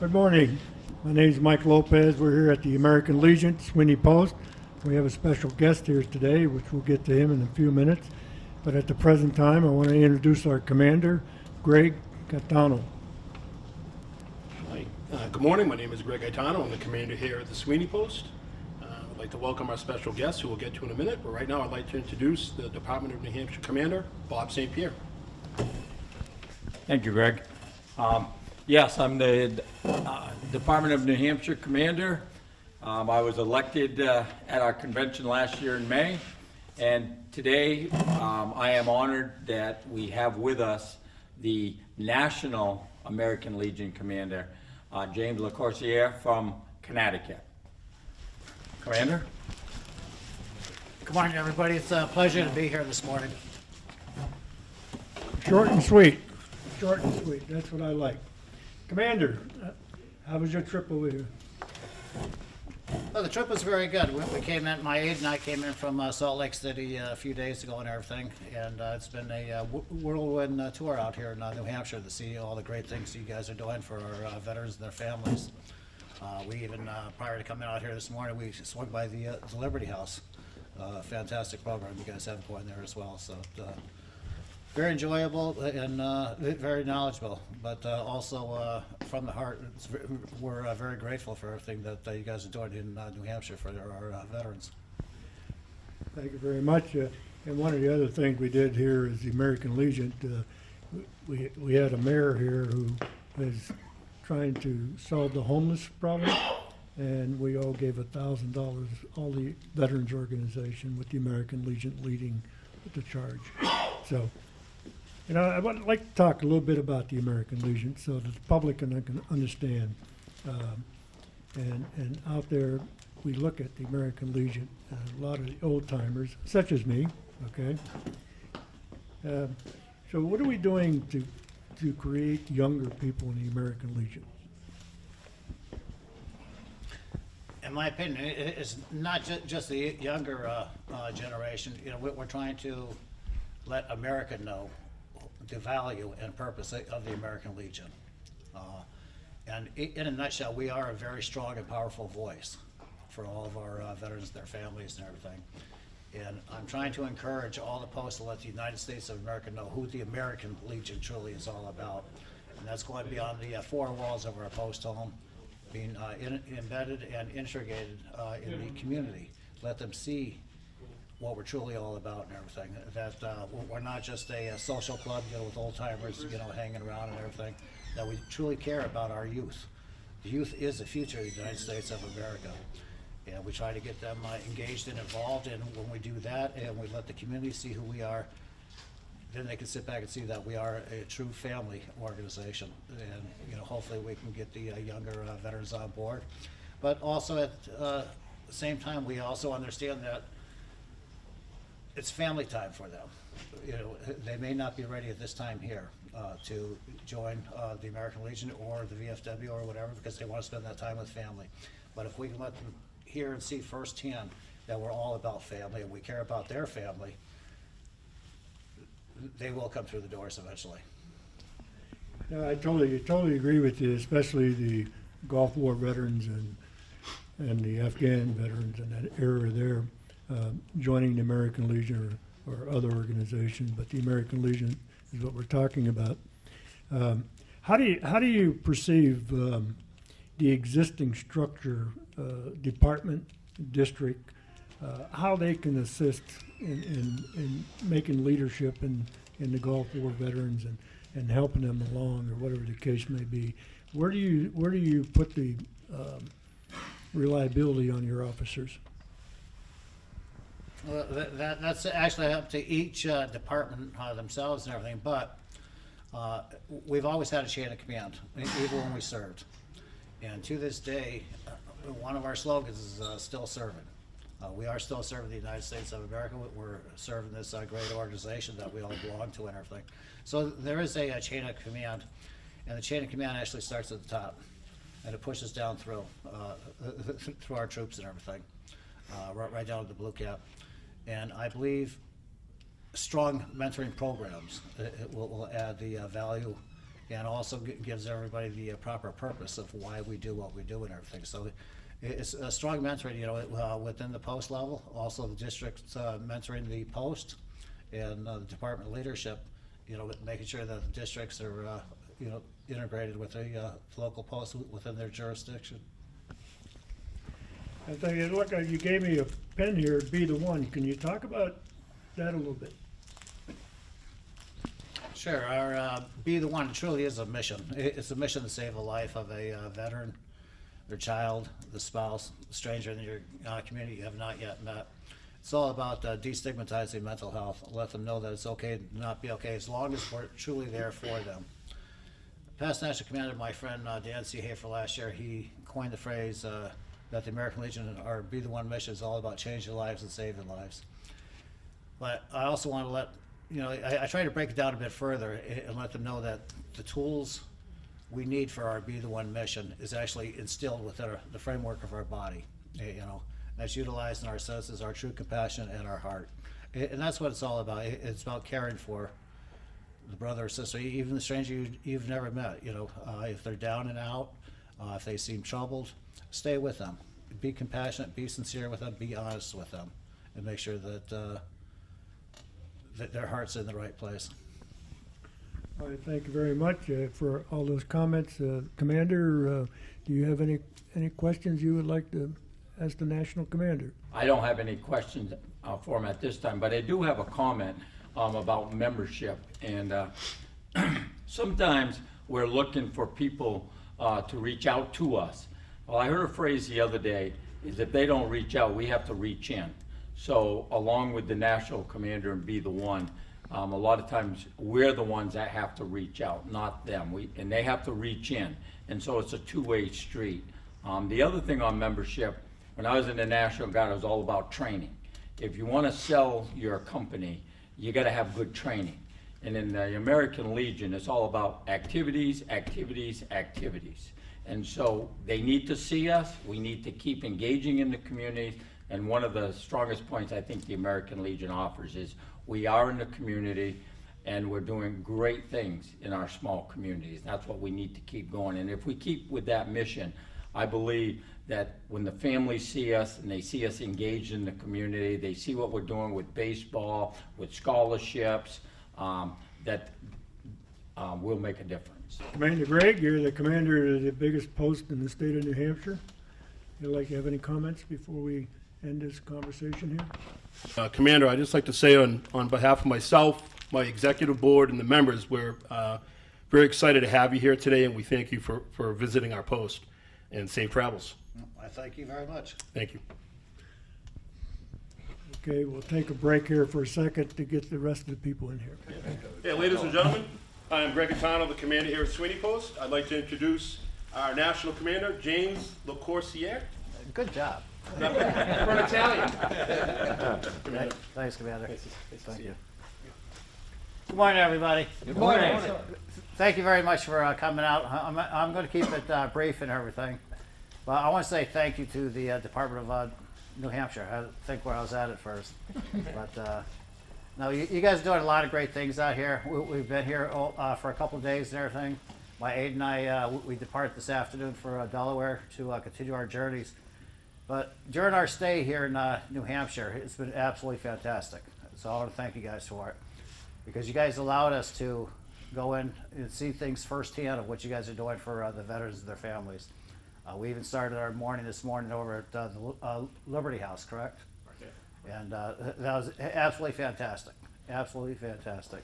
Good morning. My name is Mike Lopez. We're here at the American Legion, Sweeney Post. We have a special guest here today, which we'll get to him in a few minutes. But at the present time, I want to introduce our commander, Greg Gaetano. Hi. Good morning. My name is Greg Gaetano. I'm the commander here at the Sweeney Post. I'd like to welcome our special guest, who we'll get to in a minute. But right now, I'd like to introduce the Department of New Hampshire Commander, Bob St. Pierre. Thank you, Greg. Yes, I'm the Department of New Hampshire Commander. I was elected at our convention last year in May, and today I am honored that we have with us the National American Legion Commander, James LaCourciere from Connecticut. Commander? Good morning, everybody. It's a pleasure to be here this morning. Short and sweet. Short and sweet. That's what I like. Commander, how was your trip over here? Well, the trip was very good. We came in, my aide and I came in from Salt Lake City a few days ago and everything, and it's been a whirlwind tour out here in New Hampshire to see all the great things you guys are doing for our veterans and their families. We even, prior to coming out here this morning, we swung by the Liberty House. Fantastic program you guys have going there as well. So very enjoyable and very knowledgeable, but also from the heart, we're very grateful for everything that you guys are doing in New Hampshire for our veterans. Thank you very much. And one of the other things we did here is the American Legion. We had a mayor here who is trying to solve the homeless problem, and we all gave $1,000, all the veterans organization with the American Legion leading the charge. So, I would like to talk a little bit about the American Legion so that the public can understand. And out there, we look at the American Legion, a lot of the old timers, such as me, okay? So what are we doing to create younger people in the American Legion? In my opinion, it's not just the younger generation. We're trying to let America know the value and purpose of the American Legion. And in a nutshell, we are a very strong and powerful voice for all of our veterans, their families, and everything. And I'm trying to encourage all the posts to let the United States of America know who the American Legion truly is all about. And that's going beyond the four walls of our post home, being embedded and integrated in the community. Let them see what we're truly all about and everything. That we're not just a social club, with old timers, hanging around and everything. That we truly care about our youth. The youth is the future of the United States of America. And we try to get them engaged and involved, and when we do that and we let the community see who we are, then they can sit back and see that we are a true family organization. And hopefully we can get the younger veterans on board. But also at the same time, we also understand that it's family time for them. They may not be ready at this time here to join the American Legion or the VFW or whatever, because they want to spend that time with family. But if we can let them hear and see firsthand that we're all about family and we care about their family, they will come through the doors eventually. Yeah, I totally agree with you, especially the Gulf War veterans and the Afghan veterans in that era there, joining the American Legion or other organizations, but the American Legion is what we're talking about. How do you perceive the existing structure, department, district, how they can assist in making leadership in the Gulf War veterans and helping them along, or whatever the case may be? Where do you put the reliability on your officers? Well, that's actually up to each department themselves and everything, but we've always had a chain of command, even when we served. And to this day, one of our slogans is still serving. We are still serving the United States of America. We're serving this great organization that we all belong to and everything. So there is a chain of command, and the chain of command actually starts at the top, and it pushes down through our troops and everything, right down to the blue cap. And I believe strong mentoring programs will add the value and also gives everybody the proper purpose of why we do what we do and everything. So it's a strong mentoring, within the post level, also the district's mentoring the post and the department leadership, making sure that the districts are, integrated with the local posts within their jurisdiction. I tell you, look, you gave me a pen here, Be the One. Can you talk about that a little bit? Sure. Our Be the One truly is a mission. It's a mission to save the life of a veteran, their child, the spouse, a stranger in your community you have not yet met. It's all about destigmatizing mental health. Let them know that it's okay to not be okay as long as we're truly there for them. Past National Commander, my friend Dan C. Hafer last year, he coined the phrase that the American Legion, our Be the One mission, is all about changing lives and saving lives. But I also want to let, I try to break it down a bit further and let them know that the tools we need for our Be the One mission is actually instilled within the framework of our body. That's utilized in our senses, our true compassion, and our heart. And that's what it's all about. It's about caring for the brother or sister, even the stranger you've never met. If they're down and out, if they seem troubled, stay with them. Be compassionate, be sincere with them, be honest with them, and make sure that that their heart's in the right place. All right, thank you very much for all those comments. Commander, do you have any questions you would like to ask the National Commander? I don't have any questions for him at this time, but I do have a comment about membership. And sometimes we're looking for people to reach out to us. Well, I heard a phrase the other day, is if they don't reach out, we have to reach in. So along with the National Commander and Be the One, a lot of times we're the ones that have to reach out, not them. And they have to reach in. And so it's a two-way street. The other thing on membership, when I was in the National Guard, it was all about training. If you want to sell your company, you got to have good training. And in the American Legion, it's all about activities, activities, activities. And so they need to see us. We need to keep engaging in the community. And one of the strongest points I think the American Legion offers is we are in the community and we're doing great things in our small communities. That's what we need to keep going. And if we keep with that mission, I believe that when the families see us and they see us engaged in the community, they see what we're doing with baseball, with scholarships, that we'll make a difference. Commander Gregg, you're the commander of the biggest post in the state of New Hampshire. You'd like to have any comments before we end this conversation here? Commander, I'd just like to say on behalf of myself, my executive board, and the members, we're very excited to have you here today, and we thank you for visiting our post, and safe travels. I thank you very much. Thank you. Okay, we'll take a break here for a second to get the rest of the people in here. Hey, ladies and gentlemen, I'm Greg Gaetano, the commander here at Sweeney Post. I'd like to introduce our national commander, James LaCourciere. Good job. For an Italian. Thanks, Commander. Thank you. Good morning, everybody. Good morning. Thank you very much for coming out. I'm going to keep it brief and everything. But I want to say thank you to the Department of New Hampshire. I think where I was at first. But no, you guys are doing a lot of great things out here. We've been here for a couple of days and everything. My aide and I, we depart this afternoon for Delaware to continue our journeys. But during our stay here in New Hampshire, it's been absolutely fantastic. So I want to thank you guys for it. Because you guys allowed us to go in and see things firsthand of what you guys are doing for the veterans and their families. We even started our morning this morning over at the Liberty House, correct? Okay. And that was absolutely fantastic. Absolutely fantastic.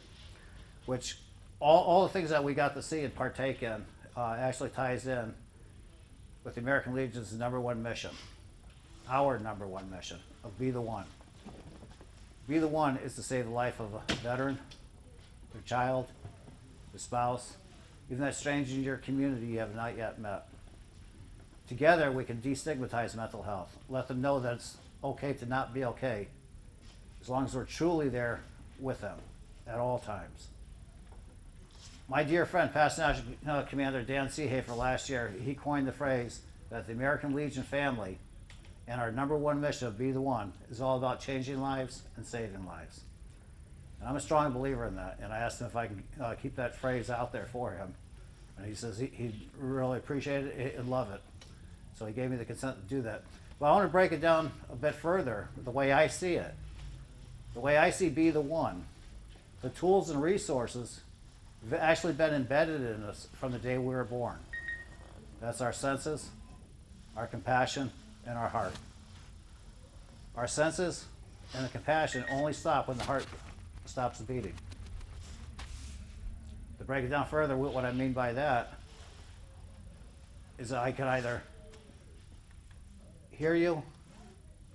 Which all the things that we got to see and partake in actually ties in with the American Legion's number one mission. Our number one mission of Be the One. Be the One is to save the life of a veteran, their child, their spouse, even that stranger in your community you have not yet met. Together we can destigmatize mental health. Let them know that it's okay to not be okay, as long as we're truly there with them at all times. My dear friend, Past National Commander Dan C. Hafer last year, he coined the phrase that the American Legion family and our number one mission of Be the One is all about changing lives and saving lives. And I'm a strong believer in that, and I asked him if I can keep that phrase out there for him. And he says he'd really appreciate it and love it. So he gave me the consent to do that. But I want to break it down a bit further, the way I see it. The way I see Be the One, the tools and resources have actually been embedded in us from the day we were born. That's our senses, our compassion, and our heart. Our senses and the compassion only stop when the heart stops beating. To break it down further, what I mean by that is that I can either hear you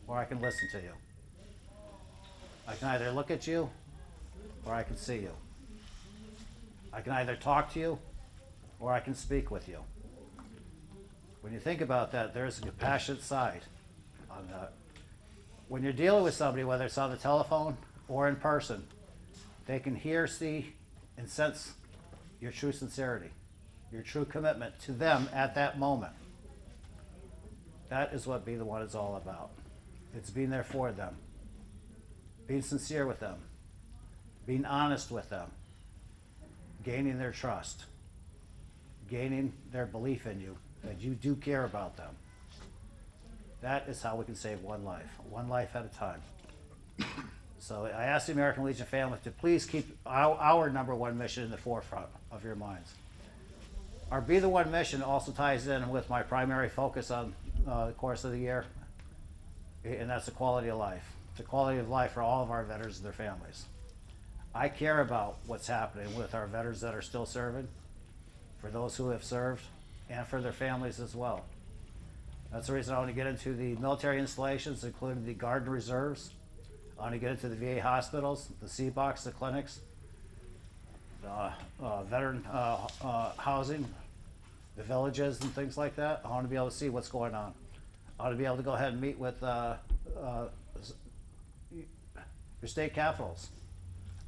or I can listen to you. I can either look at you or I can see you. I can either talk to you or I can speak with you. When you think about that, there's a compassionate side on that. When you're dealing with somebody, whether it's on the telephone or in person, they can hear, see, and sense your true sincerity, your true commitment to them at that moment. That is what Be the One is all about. It's being there for them, being sincere with them, being honest with them, gaining their trust, gaining their belief in you, that you do care about them. That is how we can save one life at a time. So I ask the American Legion family to please keep our number one mission in the forefront of your minds. Our Be the One mission also ties in with my primary focus on the course of the year, and that's the quality of life. The quality of life for all of our veterans and their families. I care about what's happening with our veterans that are still serving, for those who have served, and for their families as well. That's the reason I want to get into the military installations, including the Guard and Reserves. I want to get into the VA hospitals, the C-Box, the clinics, the veteran housing, the villages and things like that. I want to be able to see what's going on. I want to be able to go ahead and meet with your state capitals,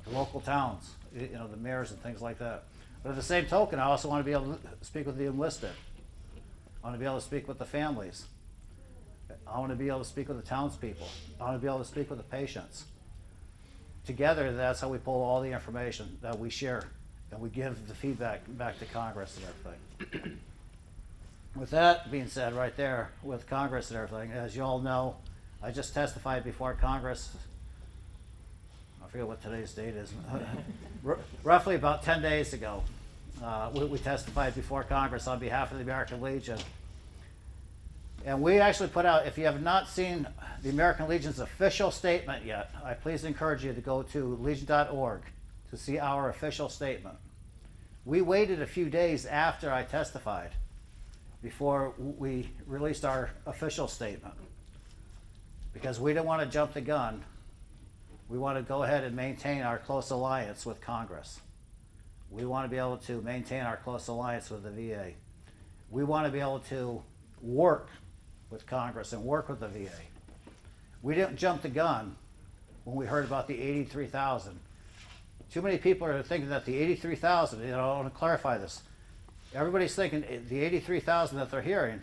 the local towns, the mayors and things like that. But at the same token, I also want to be able to speak with the enlisted. I want to be able to speak with the families. I want to be able to speak with the townspeople. I want to be able to speak with the patients. Together, that's how we pull all the information that we share and we give the feedback back to Congress and everything. With that being said right there, with Congress and everything, as you all know, I just testified before Congress. I forget what today's date is. Roughly about 10 days ago, we testified before Congress on behalf of the American Legion. And we actually put out, if you have not seen the American Legion's official statement yet, I please encourage you to go to legion.org to see our official statement. We waited a few days after I testified before we released our official statement because we didn't want to jump the gun. We want to go ahead and maintain our close alliance with Congress. We want to be able to maintain our close alliance with the VA. We want to be able to work with Congress and work with the VA. We didn't jump the gun when we heard about the 83,000. Too many people are thinking that the 83,000, I want to clarify this. Everybody's thinking the 83,000 that they're hearing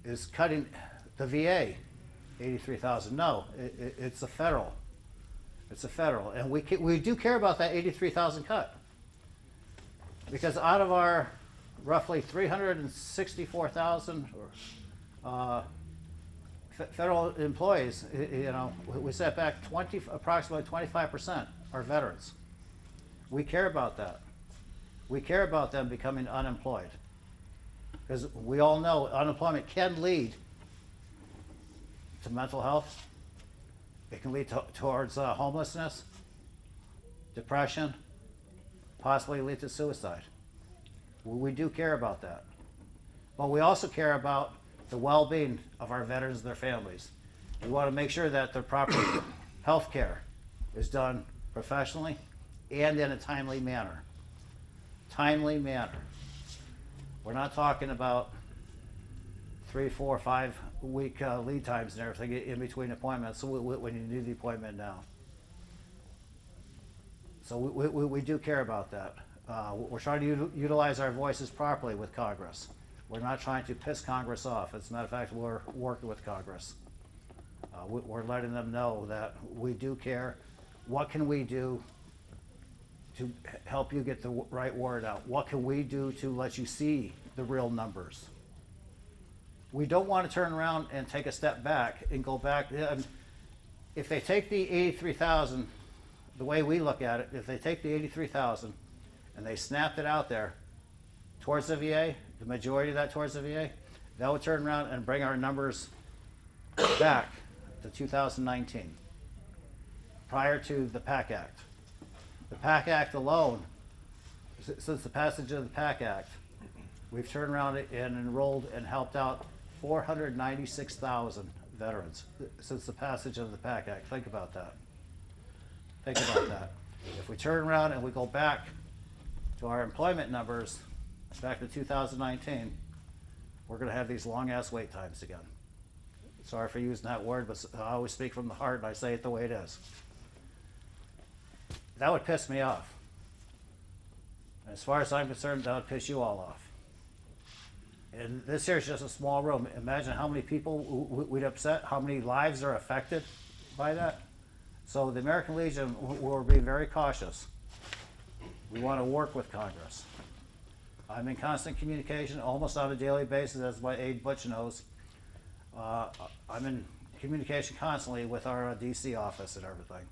is cutting the VA 83,000. No, it's a federal. It's a federal, and we do care about that 83,000 cut because out of our roughly 364,000 federal employees, we set back approximately 25% are veterans. We care about that. We care about them becoming unemployed because we all know unemployment can lead to mental health. It can lead towards homelessness, depression, possibly lead to suicide. We do care about that. But we also care about the well-being of our veterans and their families. We want to make sure that their proper health care is done professionally and in a timely manner. Timely manner. We're not talking about 3, 4, 5 week lead times and everything in between appointments when you need the appointment now. So we do care about that. We're trying to utilize our voices properly with Congress. We're not trying to piss Congress off. As a matter of fact, we're working with Congress. We're letting them know that we do care. What can we do to help you get the right word out? What can we do to let you see the real numbers? We don't want to turn around and take a step back and go back. If they take the 83,000, the way we look at it, if they take the 83,000 and they snapped it out there towards the VA, the majority of that towards the VA, that would turn around and bring our numbers back to 2019, prior to the PAC Act. The PAC Act alone, since the passage of the PAC Act, we've turned around and enrolled and helped out 496,000 veterans since the passage of the PAC Act. Think about that. Think about that. If we turn around and we go back to our employment numbers, back to 2019, we're going to have these long-ass wait times again. Sorry for using that word, but I always speak from the heart and I say it the way it is. That would piss me off. As far as I'm concerned, that would piss you all off. And this here is just a small room. Imagine how many people we'd upset, how many lives are affected by that. So the American Legion will be very cautious. We want to work with Congress. I'm in constant communication, almost on a daily basis, as my aide Butch knows. I'm in communication constantly with our DC office and everything.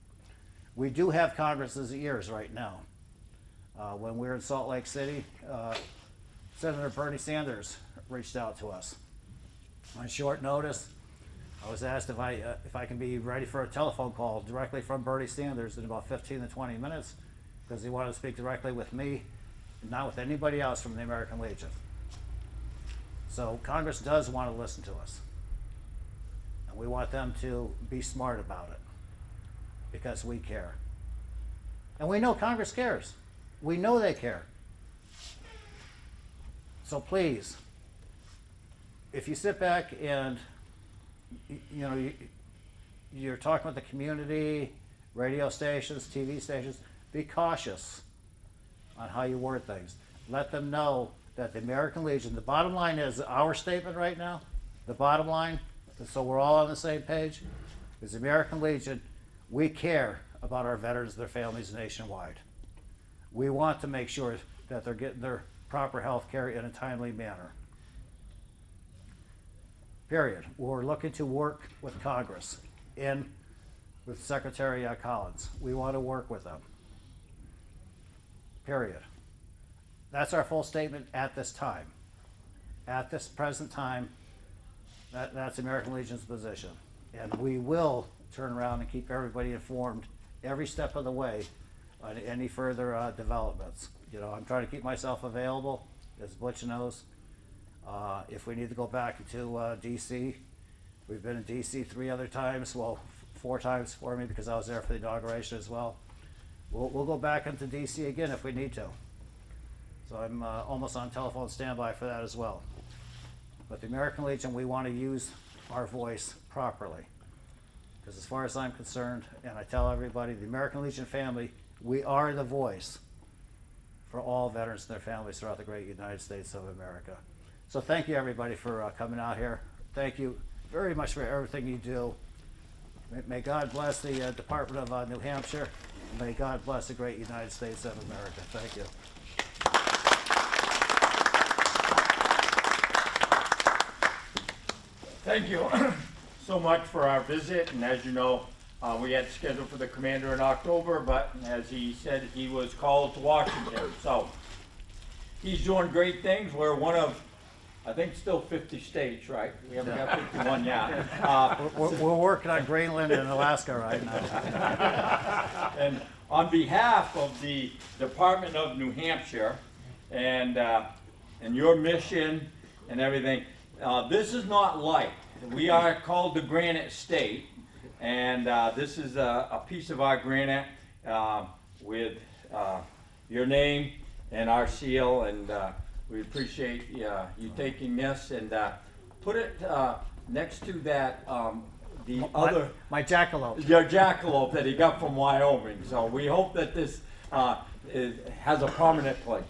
We do have Congress's ears right now. When we were in Salt Lake City, Senator Bernie Sanders reached out to us. On short notice, I was asked if I can be ready for a telephone call directly from Bernie Sanders in about 15 to 20 minutes, because he wanted to speak directly with me, not with anybody else from the American Legion. So Congress does want to listen to us. And we want them to be smart about it, because we care. And we know Congress cares. We know they care. So please, if you sit back and you're talking with the community, radio stations, TV stations, be cautious on how you word things. Let them know that the American Legion, the bottom line is our statement right now, the bottom line, so we're all on the same page, is the American Legion, we care about our veterans and their families nationwide. We want to make sure that they're getting their proper health care in a timely manner. Period. We're looking to work with Congress and with Secretary Collins. We want to work with them. Period. That's our full statement at this time. At this present time, that's American Legion's position. And we will turn around and keep everybody informed every step of the way on any further developments. I'm trying to keep myself available, as Butch knows. If we need to go back to DC, we've been in DC 3 other times, well, 4 times for me, because I was there for the inauguration as well. We'll go back into DC again if we need to. So I'm almost on telephone standby for that as well. But the American Legion, we want to use our voice properly. Because as far as I'm concerned, and I tell everybody, the American Legion family, we are the voice for all veterans and their families throughout the great United States of America. So thank you, everybody, for coming out here. Thank you very much for everything you do. May God bless the Department of New Hampshire. May God bless the great United States of America. Thank you. Thank you so much for our visit, and as you know, we had scheduled for the commander in October, but as he said, he was called to Washington. So he's doing great things. We're one of, I think, still 50 states, right? We haven't got 51 yet. We're working on Greenland and Alaska right now. And on behalf of the Department of New Hampshire and your mission and everything, this is not light. We are called the Granite State, and this is a piece of our granite with your name and our seal, and we appreciate you taking this and put it next to that My jackalope. your jackalope that he got from Wyoming. So we hope that this has a prominent place.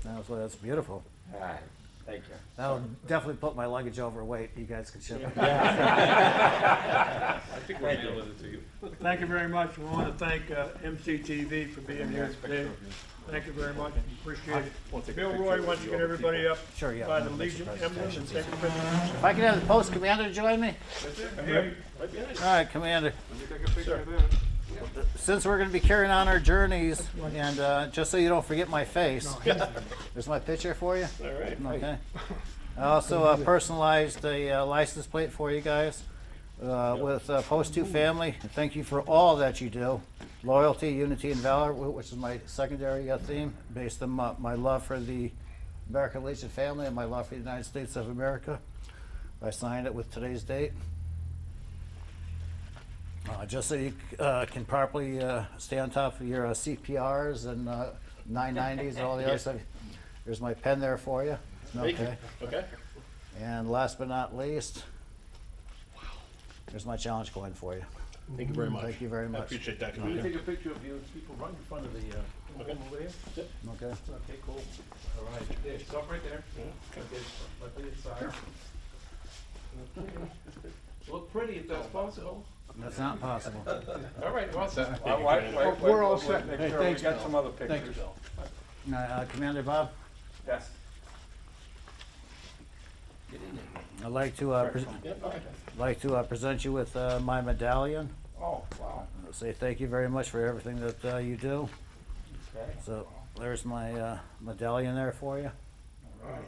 That's beautiful. All right. Thank you. That'll definitely put my luggage overweight. You guys can ship it. I think we're mailing it to you. Thank you very much. We want to thank MCTV for being here today. Thank you very much. Appreciate it. Bill Roy, why don't you get everybody up Sure, yeah. by the Legion emblem and take a picture. If I can have the post commander join me? Here. All right, Commander. Let me take a picture of that. Since we're going to be carrying on our journeys, and just so you don't forget my face, there's my picture for you. All right. Okay. I also personalized a license plate for you guys with Post 2 Family. Thank you for all that you do. Loyalty, unity, and valor, which is my secondary theme, based on my love for the American Legion family and my love for the United States of America. I signed it with today's date. Just so you can properly stay on top of your CPRs and 990s and all the other stuff. There's my pen there for you. Thank you. Okay. Okay. And last but not least, there's my challenge coin for you. Thank you very much. Thank you very I much. appreciate that, Can we Commander. take a picture of you people right in front of the home over here? Okay. Okay, cool. All right, there, stop right there. Okay, let the inside. Look pretty if that's possible. That's not possible. All right, what's that? We're all set. Make sure we got some other pictures. Commander Bob, Yes. I'd like to present you with my medallion. Oh, wow. I'll say thank you very much for everything that you do. Okay. So there's my medallion there for you.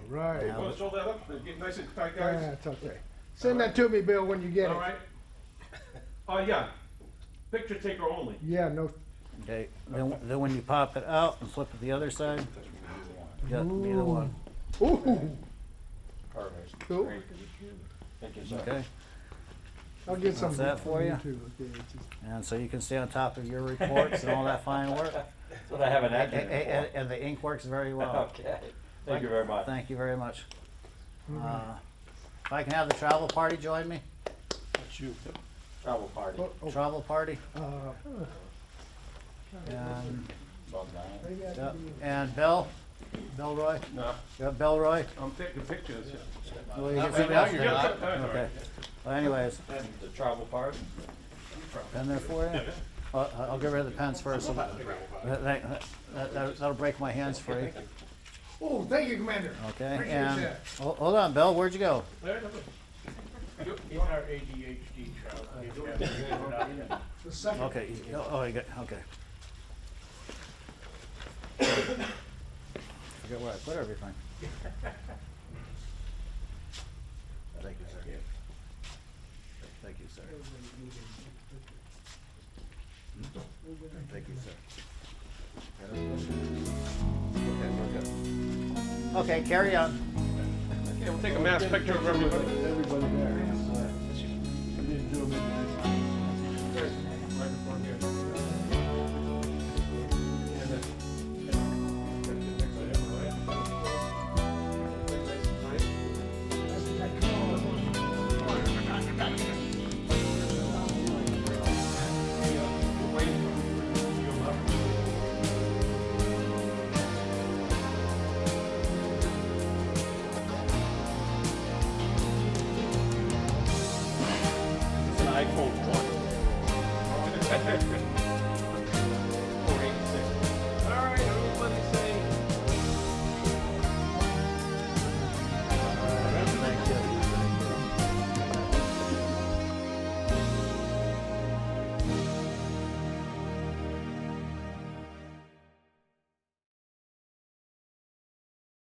Right. You wanna show that up? Get nice and tight, Yeah, guys? it's okay. Send that to me, Bill, when you get All it. right. Yeah. Picture taker only. Yeah, no, Okay. Then when you pop it out and flip it the other side, you got either one. ooh, Perfect. cool. Great. Thank you, sir. Okay. I'll get some. How's that for you? too, okay, it's just- And so you can stay on top of your reports and all that fine work. That's what I have an And, engine and the ink works very well. Okay. Thank you very much. Thank you very much. If I can have the travel party join me? That's you. Travel party. Oh, Travel party? uh, And, About nine. maybe I yeah, can be- and Bill? Bill Roy? No, Yeah, Bill Roy? I'm taking pictures. Well, you Not get somebody right else now, to you're do it. not. Okay. Well, anyways, And the travel party. pen there for you? I'll get rid of the pens first. So that'll break my hands free. Oh, thank you, Commander. Okay, Appreciate and, that. hold on, Bill, where'd you go? He's our ADHD child. The second. Okay, oh, you got, okay. Forget where I put everything. Thank you, sir. Thank you, sir. Thank you, sir. Okay, we're good. Okay, carry on. Okay, we'll take a mass picture of everybody. Everybody there. We didn't do them individually. Right in front here. It's an iPhone 1.